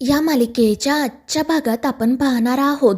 या मालिकेच्या आजच्या भागात आपण पाहणार आहोत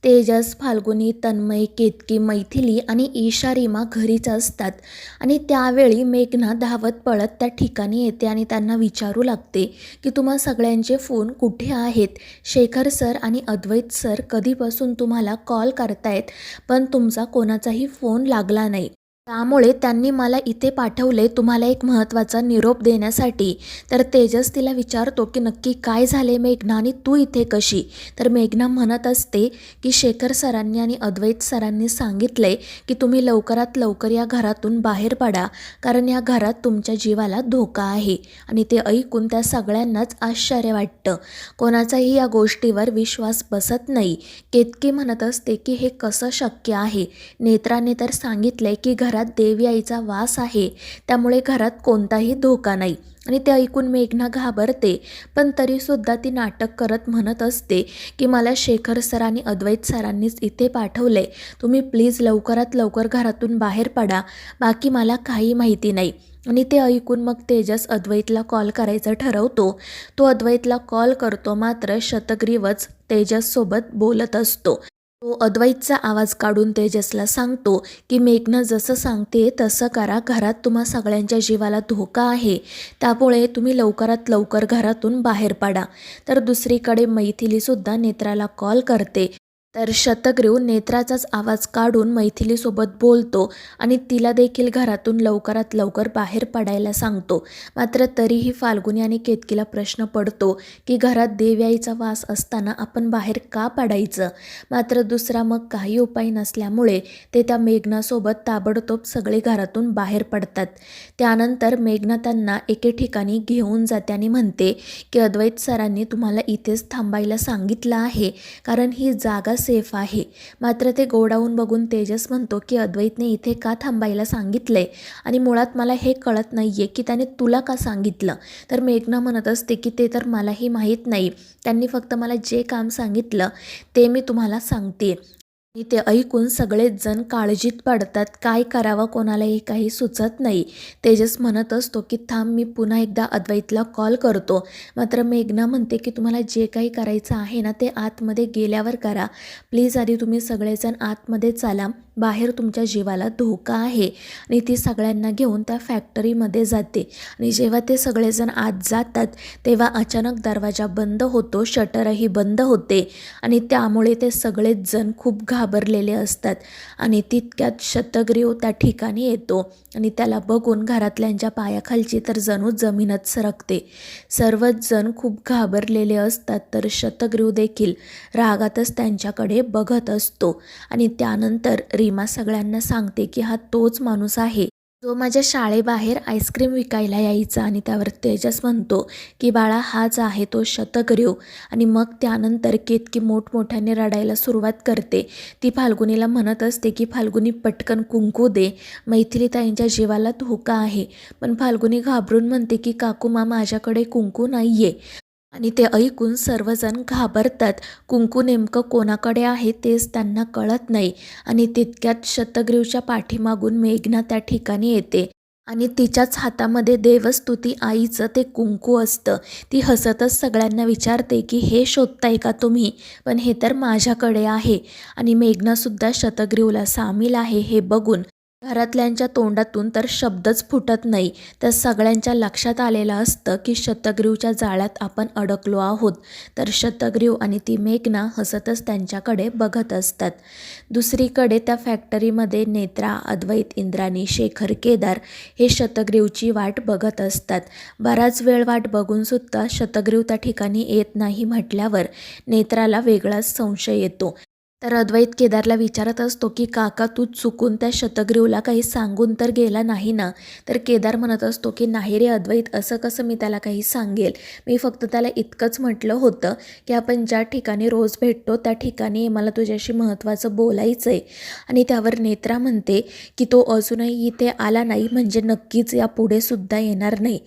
तेजस, फाल्गुनी, तन्मय, केतकी, मैथिली आणि ईशा, रीमा घरीच असतात आणि त्यावेळी मेघना धावत पळत त्या ठिकाणी येते आणि त्यांना विचारू लागते की तुम्हा सगळ्यांचे फोन कुठे आहेत. शेखर सर आणि अद्वैत सर कधीपासून तुम्हाला कॉल करतायत पण तुमचा कोणाचाही फोन लागला नाही. त्यामुळे त्यांनी मला इथे पाठवले तुम्हाला एक महत्त्वाचा निरोप देण्यासाठी. तर तेजस तिला विचारतो की नक्की काय झाले मेघना आणि तू इथे कशी. तर मेघना म्हणत असते की शेखर सरांनी आणि अद्वैत सरांनी सांगितले की तुम्ही लवकरात लवकर या घरातून बाहेर पडा कारण या घरात तुमच्या जीवाला धोका आहे. आणि ते ऐकून त्या सगळ्यांनाच आश्चर्य वाटतं. कोणाचाही या गोष्टीवर विश्वास बसत नाही. केतकी म्हणत असते की हे कसं शक्य आहे. नेत्राने तर सांगितले की घरात देवी आईचा वास आहे त्यामुळे घरात कोणताही धोका नाही. आणि ते ऐकून मेघना घाबरते पण तरीसुद्धा ती नाटक करत म्हणत असते की मला शेखर सर आणि अद्वैत सरांनीच इथे पाठवले. तुम्ही प्लीज लवकरात लवकर घरातून बाहेर पडा बाकी मला काही माहिती नाही. आणि ते ऐकून मग तेजस अद्वैतला कॉल करायचं ठरवतो. तो अद्वैतला कॉल करतो मात्र शतग्रीवच तेजससोबत बोलत असतो. तो अद्वैतचा आवाज काढून तेजसला सांगतो की मेघना जसं सांगते तसं करा. घरात तुम्हा सगळ्यांच्या जीवाला धोका आहे त्यामुळे तुम्ही लवकरात लवकर घरातून बाहेर पडा. तर दुसरीकडे मैथिलीसुद्धा नेत्राला कॉल करते. तर शतग्रीव नेत्राचाच आवाज काढून मैथिलीसोबत बोलतो आणि तिला देखील घरातून लवकरात लवकर बाहेर पडायला सांगतो. मात्र तरीही फाल्गुनी आणि केतकीला प्रश्न पडतो की घरात देव्याईचा वास असताना आपण बाहेर का पडायचं. मात्र दुसरा मग काही उपाय नसल्यामुळे ते त्या मेघनासोबत ताबडतोब सगळे घरातून बाहेर पडतात. त्यानंतर मेघना त्यांना एके ठिकाणी घेऊन जाते आणि म्हणते की अद्वैत सरांनी तुम्हाला इथेच थांबायला सांगितलं आहे कारण ही जागा सेफ आहे. मात्र ते गोडाऊन बघून तेजस म्हणतो की अद्वैतने इथे का थांबायला सांगितलंय आणि मुळात मला हे कळत नाहीये की त्याने तुला का सांगितलं. तर मेघना म्हणत असते की ते तर मलाही माहीत नाही. त्यांनी फक्त मला जे काम सांगितलं ते मी तुम्हाला सांगते. आणि ते ऐकून सगळेच जण काळजीत पडतात. काय करावं कोणालाही काही सुचत नाही. तेजस म्हणत असतो की थांब मी पुन्हा एकदा अद्वैतला कॉल करतो. मात्र मेघना म्हणते की तुम्हाला जे काही करायचं आहे ना ते आतमध्ये गेल्यावर करा. प्लीज आधी तुम्ही सगळेजण आतमध्ये चाला. बाहेर तुमच्या जीवाला धोका आहे. आणि ती सगळ्यांना घेऊन त्या फॅक्टरीमध्ये जाते. आणि जेव्हा ते सगळेजण आत जातात तेव्हा अचानक दरवाजा बंद होतो. शटरही बंद होते आणि त्यामुळे ते सगळेच जण खूप घाबरलेले असतात. आणि तितक्यात शतग्रीव त्या ठिकाणी येतो आणि त्याला बघून घरातल्यांच्या पायाखालची तर जणू जमीनच सरकते. सर्वच जण खूप घाबरलेले असतात. तर शतग्रीव देखील रागातच त्यांच्याकडे बघत असतो. आणि त्यानंतर रीमा सगळ्यांना सांगते की हा तोच माणूस आहे जो माझ्या शाळेबाहेर आईस्क्रीम विकायला यायचा. आणि त्यावर तेजस म्हणतो की बाळा हाच आहे तो शतग्रीव. आणि मग त्यानंतर केतकी मोठमोठ्याने रडायला सुरुवात करते. ती फाल्गुनीला म्हणत असते की फाल्गुनी पटकन कुंकू दे. मैथिली ताईंच्या जीवाला धोका आहे. पण फाल्गुनी घाबरून म्हणते की काकूमा माझ्याकडे कुंकू नाहीये. आणि ते ऐकून सर्वजण घाबरतात. कुंकू नेमकं कोणाकडे आहे तेच त्यांना कळत नाही. आणि तितक्यात शतग्रीवच्या पाठीमागून मेघना त्या ठिकाणी येते आणि तिच्याच हातामध्ये देवस्तुती आईचं ते कुंकू असतं. ती हसतच सगळ्यांना विचारते की हे शोधताय का तुम्ही पण हे तर माझ्याकडे आहे. आणि मेघनासुद्धा शतग्रीवला सामील आहे हे बघून घरातल्यांच्या तोंडातून तर शब्दच फुटत नाही. तर सगळ्यांच्या लक्षात आलेलं असतं की शतग्रीवच्या जाळ्यात आपण अडकलो आहोत. तर शतग्रीव आणि ती मेघना हसतच त्यांच्याकडे बघत असतात. दुसरीकडे त्या फॅक्टरीमध्ये नेत्रा, अद्वैत, इंद्राणी, शेखर, केदार हे शतग्रीवची वाट बघत असतात. बराच वेळ वाट बघूनसुद्धा शतग्रीव त्या ठिकाणी येत नाही म्हटल्यावर नेत्राला वेगळाच संशय येतो. तर अद्वैत केदारला विचारत असतो की काका तू चुकून त्या शतग्रीवला काही सांगून तर गेला नाही ना. तर केदार म्हणत असतो की नाही रे अद्वैत असं कसं मी त्याला काही सांगेल. मी फक्त त्याला इतकंच म्हटलं होतं की आपण ज्या ठिकाणी रोज भेटतो त्या ठिकाणी मला तुझ्याशी महत्त्वाचं बोलायचं आहे. आणि त्यावर नेत्रा म्हणते की तो अजूनही इथे आला नाही म्हणजे नक्कीच यापुढे सुद्धा येणार नाही.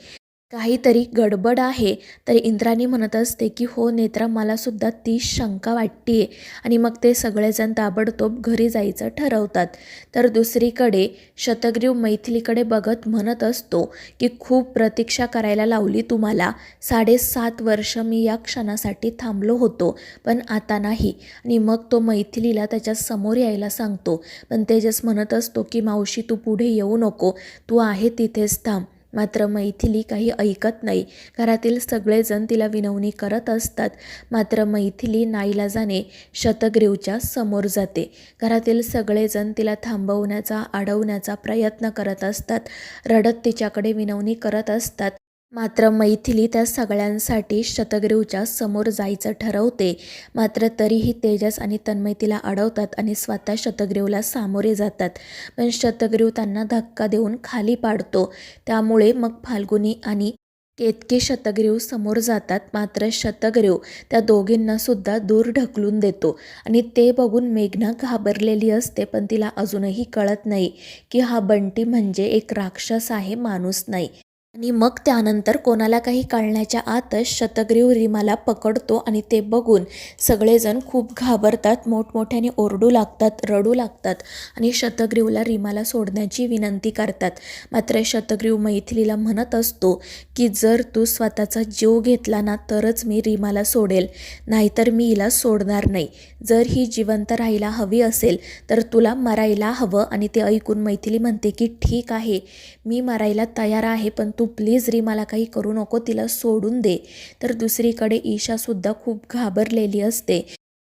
काहीतरी गडबड आहे. तर इंद्राणी म्हणत असते की हो नेत्रा, मला सुद्धा तीच शंका वाटते. आणि मग ते सगळेजण ताबडतोब घरी जायचं ठरवतात. तर दुसरीकडे शतग्रीव मैथिलीकडे बघत म्हणत असतो की खूप प्रतीक्षा करायला लावली तुम्हाला. 7.5 वर्ष मी या क्षणासाठी थांबलो होतो, पण आता नाही. आणि मग तो मैथिलीला त्याच्या समोर यायला सांगतो. पण तेजस म्हणत असतो की मावशी, तू पुढे येऊ नको, तू आहे तिथेच थांब. मात्र मैथिली काही ऐकत नाही. घरातील सगळेजण तिला विनवणी करत असतात. मात्र मैथिली नाईलाजाने शतग्रीवच्या समोर जाते. घरातील सगळेजण तिला थांबवण्याचा, अडवण्याचा प्रयत्न करत असतात. रडत तिच्याकडे विनवणी करत असतात. मात्र मैथिली त्या सगळ्यांसाठी शतग्रीवच्या समोर जायचं ठरवते. मात्र तरीही तेजस आणि तन्मय तिला अडवतात आणि स्वतः शतग्रीवला सामोरे जातात. पण शतग्रीव त्यांना धक्का देऊन खाली पाडतो. त्यामुळे मग फाल्गुनी आणि केतकी शतग्रीव समोर जातात. मात्र शतग्रीव त्या दोघींनासुद्धा दूर ढकलून देतो. आणि ते बघून मेघना घाबरलेली असते, पण तिला अजूनही कळत नाही की हा बंटी म्हणजे एक राक्षस आहे, माणूस नाही. आणि मग त्यानंतर कोणाला काही कळण्याच्या आतच शतग्रीव रीमाला पकडतो आणि ते बघून सगळेजण खूप घाबरतात, मोठमोठ्याने ओरडू लागतात, रडू लागतात आणि शतग्रीवला रीमाला सोडण्याची विनंती करतात. मात्र शतग्रीव मैथिलीला म्हणत असतो की जर तू स्वतःचा जीव घेतला ना तरच मी रीमाला सोडेल, नाहीतर मी हिला सोडणार नाही. जर ही जिवंत राहायला हवी असेल तर तुला मरायला हवं. आणि ते ऐकून मैथिली म्हणते की ठीक आहे, मी मरायला तयार आहे, पण तू प्लीज रीमाला काही करू नको, तिला सोडून दे. तर दुसरीकडे ईशासुद्धा खूप घाबरलेली असते.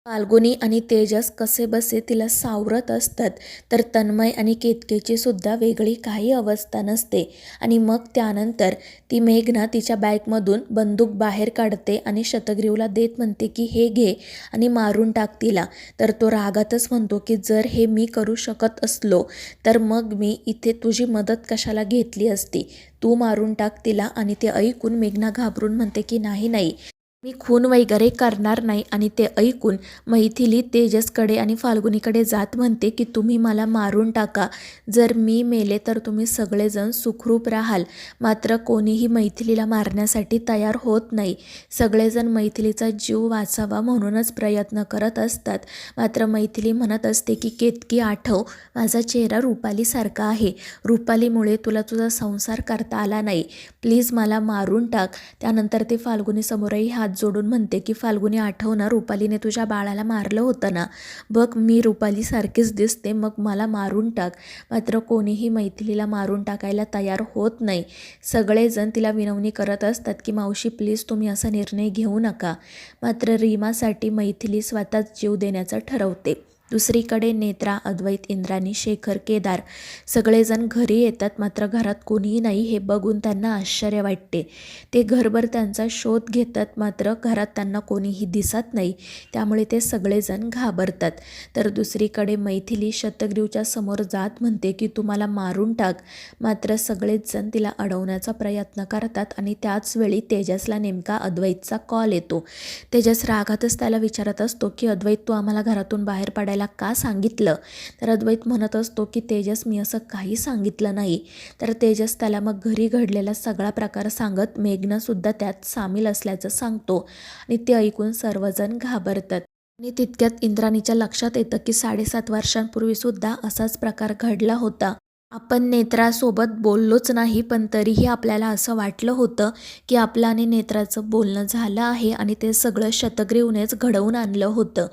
फाल्गुनी आणि तेजस कसेबसे तिला सावरत असतात. तर तन्मय आणि केतकीची सुद्धा वेगळी काही अवस्था नसते. आणि मग त्यानंतर ती मेघना तिच्या बॅगमधून बंदूक बाहेर काढते आणि शतग्रीवला देत म्हणते की हे घे आणि मारून टाक तिला. तर तो रागातच म्हणतो की जर हे मी करू शकत असलो तर मग मी इथे तुझी मदत कशाला घेतली असती, तू मारून टाक तिला. आणि ते ऐकून मेघना घाबरून म्हणते की नाही नाही, मी खून वगैरे करणार नाही. आणि ते ऐकून मैथिली तेजसकडे आणि फाल्गुनीकडे जात म्हणते की तुम्ही मला मारून टाका, जर मी मेले तर तुम्ही सगळेजण सुखरूप राहाल. मात्र कोणीही मैथिलीला मारण्यासाठी तयार होत नाही. सगळेजण मैथिलीचा जीव वाचावा म्हणूनच प्रयत्न करत असतात. मात्र मैथिली म्हणत असते की केतकी आठव, माझा चेहरा रुपालीसारखा आहे, रुपालीमुळे तुला तुझा संसार करता आला नाही, प्लीज मला मारून टाक. त्यानंतर ते फाल्गुनीसमोरही हात जोडून म्हणते की फाल्गुनी आठव ना, रुपालीने तुझ्या बाळाला मारलं होतं ना, बघ मी रुपालीसारखीच दिसते, मग मला मारून टाक. मात्र कोणीही मैथिलीला मारून टाकायला तयार होत नाही. सगळेजण तिला विनवणी करत असतात की मावशी प्लीज तुम्ही असा निर्णय घेऊ नका. मात्र रीमासाठी मैथिली स्वतःच जीव देण्याचं ठरवते. दुसरीकडे नेत्रा, अद्वैत, इंद्राणी, शेखर, केदार सगळेजण घरी येतात. मात्र घरात कोणीही नाही हे बघून त्यांना आश्चर्य वाटते. ते घरभर त्यांचा शोध घेतात, मात्र घरात त्यांना कोणीही दिसत नाही. त्यामुळे ते सगळेजण घाबरतात. तर दुसरीकडे मैथिली शतग्रीवच्या समोर जात म्हणते की तुम्हाला मारून टाक. मात्र सगळेच जण तिला अडवण्याचा प्रयत्न करतात. आणि त्याच वेळी तेजसला नेमका अद्वैतचा कॉल येतो. तेजस रागातच त्याला विचारत असतो की अद्वैत, तू आम्हाला घरातून बाहेर पडायला का सांगितलं. तर अद्वैत म्हणत असतो की तेजस, मी असं काही सांगितलं नाही. तर तेजस त्याला मग घरी घडलेला सगळा प्रकार सांगत मेघनासुद्धा त्यात सामील असल्याचं सांगतो. आणि ते ऐकून सर्वजण घाबरतात. आणि तितक्यात इंद्राणीच्या लक्षात येतं की 7.5 वर्षांपूर्वीसुद्धा असाच प्रकार घडला होता. आपण नेत्रासोबत बोललोच नाही, पण तरीही आपल्याला असं वाटलं होतं की आपलं आणि नेत्राचं बोलणं झालं आहे आणि ते सगळं शतग्रीवनेच घडवून आणलं होतं.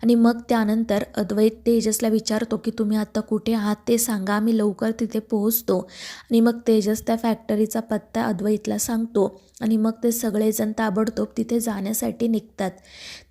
आणि मग त्यानंतर अद्वैत तेजसला विचारतो की तुम्ही आता कुठे आहात ते सांगा, आम्ही लवकर तिथे पोहोचतो. आणि मग तेजस त्या फॅक्टरीचा पत्ता अद्वैतला सांगतो. आणि मग ते सगळेजण ताबडतोब तिथे जाण्यासाठी निघतात.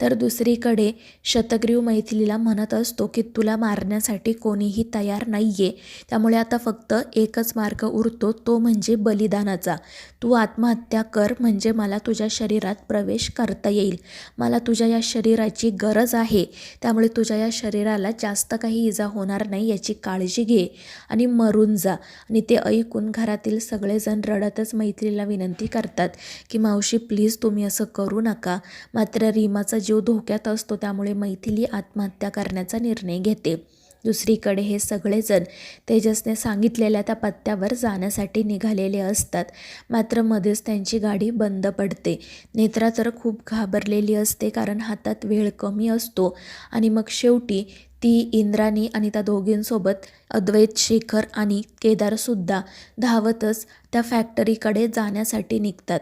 तर दुसरीकडे शतग्रीव मैथिलीला म्हणत असतो की तुला मारण्यासाठी कोणीही तयार नाही आहे, त्यामुळे आता फक्त एकच मार्ग उरतो, तो म्हणजे बलिदानाचा. तू आत्महत्या कर म्हणजे मला तुझ्या शरीरात प्रवेश करता येईल. मला तुझ्या या शरीराची गरज आहे, त्यामुळे तुझ्या या शरीराला जास्त काही इजा होणार नाही याची काळजी घे आणि मरून जा. आणि ते ऐकून घरातील सगळेजण रडतच मैथिलीला विनंती करतात की मावशी प्लीज तुम्ही असं करू नका. मात्र रीमाचा जीव धोक्यात असतो, त्यामुळे मैथिली आत्महत्या करण्याचा निर्णय घेते. दुसरीकडे हे सगळेजण तेजसने सांगितलेल्या त्या पत्त्यावर जाण्यासाठी निघालेले असतात. मात्र मध्येच त्यांची गाडी बंद पडते. नेत्रा तर खूप घाबरलेली असते, कारण हातात वेळ कमी असतो. आणि मग शेवटी ती इंद्राणी आणि त्या दोघींसोबत अद्वैत, शेखर आणि केदारसुद्धा धावतच त्या फॅक्टरीकडे जाण्यासाठी निघतात.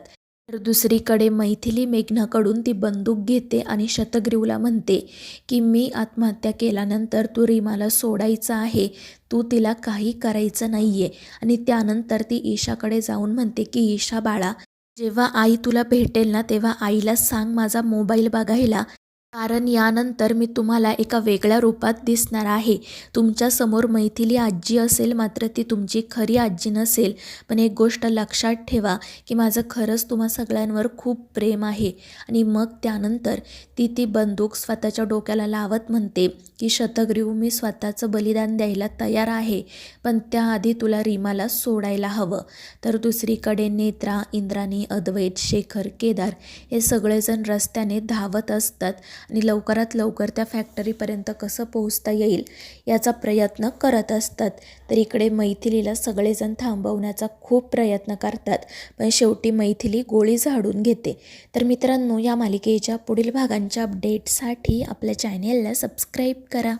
तर दुसरीकडे मैथिली मेघनाकडून ती बंदूक घेते आणि शतग्रीवला म्हणते की मी आत्महत्या केल्यानंतर तू रीमाला सोडायचं आहे, तू तिला काही करायचं नाही आहे. आणि त्यानंतर ती ईशाकडे जाऊन म्हणते की ईशा बाळा, जेव्हा आई तुला भेटेल ना तेव्हा आईला सांग माझा मोबाईल बघायला, कारण यानंतर मी तुम्हाला एका वेगळ्या रूपात दिसणार आहे. तुमच्यासमोर मैथिली आजी असेल, मात्र ती तुमची खरी आजी नसेल. पण एक गोष्ट लक्षात ठेवा की माझं खरंच तुम्हा सगळ्यांवर खूप प्रेम आहे. आणि मग त्यानंतर ती बंदूक स्वतःच्या डोक्याला लावत म्हणते की शतग्रीव, मी स्वतःचं बलिदान द्यायला तयार आहे, पण त्याआधी तुला रीमाला सोडायला हवं. तर दुसरीकडे नेत्रा, इंद्राणी, अद्वैत, शेखर, केदार हे सगळेजण रस्त्याने धावत असतात आणि लवकरात लवकर त्या फॅक्टरीपर्यंत कसं पोहोचता येईल याचा प्रयत्न करत असतात. तर इकडे मैथिलीला सगळेजण थांबवण्याचा खूप प्रयत्न करतात, पण शेवटी मैथिली गोळी झाडून घेते. तर मित्रांनो, या मालिकेच्या पुढील भागांच्या अपडेटसाठी आपल्या चॅनेलला सबस्क्राईब करा.